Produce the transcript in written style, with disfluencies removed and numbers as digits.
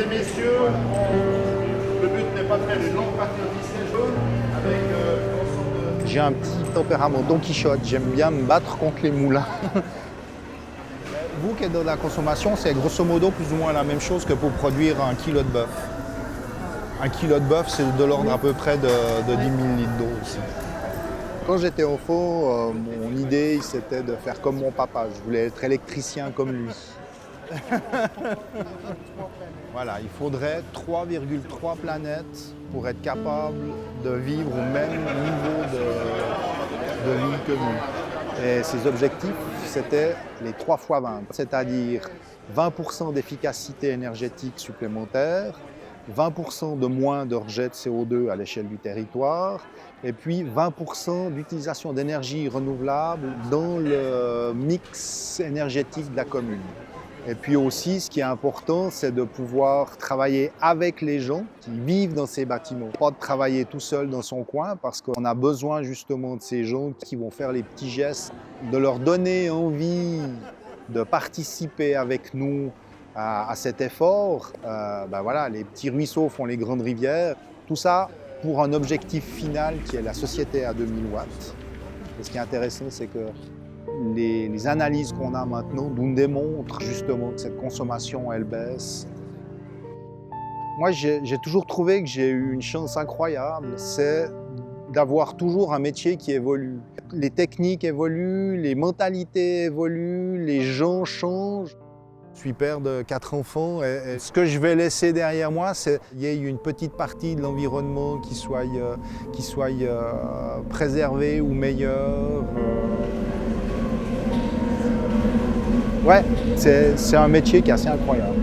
et messieurs, le but n'est pas de faire une longue partie au disque jaune avec l'ensemble de... J'ai un petit tempérament Don Quichotte, j'aime bien me battre contre les moulins. Vous qui êtes dans la consommation, c'est grosso modo plus ou moins la même chose que pour produire un kilo de bœuf. Un kilo de bœuf, c'est de l'ordre à peu près de 10 000 litres d'eau aussi. Quand j'étais enfant, mon idée c'était de faire comme mon papa. Je voulais être électricien comme lui. Voilà, il faudrait 3,3 planètes pour être capable de vivre au même niveau de vie que nous. Et ces objectifs, c'était les 3 fois 20, c'est-à-dire 20% d'efficacité énergétique supplémentaire, 20% de moins de rejet de CO2 à l'échelle du territoire, et puis 20% d'utilisation d'énergie renouvelable dans le mix énergétique de la commune. Et puis aussi, ce qui est important, c'est de pouvoir travailler avec les gens qui vivent dans ces bâtiments. Pas de travailler tout seul dans son coin, parce qu'on a besoin justement de ces gens qui vont faire les petits gestes, de leur donner envie de participer avec nous à cet effort. Voilà, les petits ruisseaux font les grandes rivières. Tout ça pour un objectif final qui est la société à 2000 watts. Et ce qui est intéressant, c'est que les analyses qu'on a maintenant nous démontrent justement que cette consommation, elle baisse. Moi, j'ai toujours trouvé que j'ai eu une chance incroyable, c'est d'avoir toujours un métier qui évolue. Les techniques évoluent, les mentalités évoluent, les gens changent. Je suis père de 4 enfants et ce que je vais laisser derrière moi, c'est qu'il y ait une petite partie de l'environnement qui soit préservée ou meilleure. Ouais, c'est un métier qui est assez incroyable.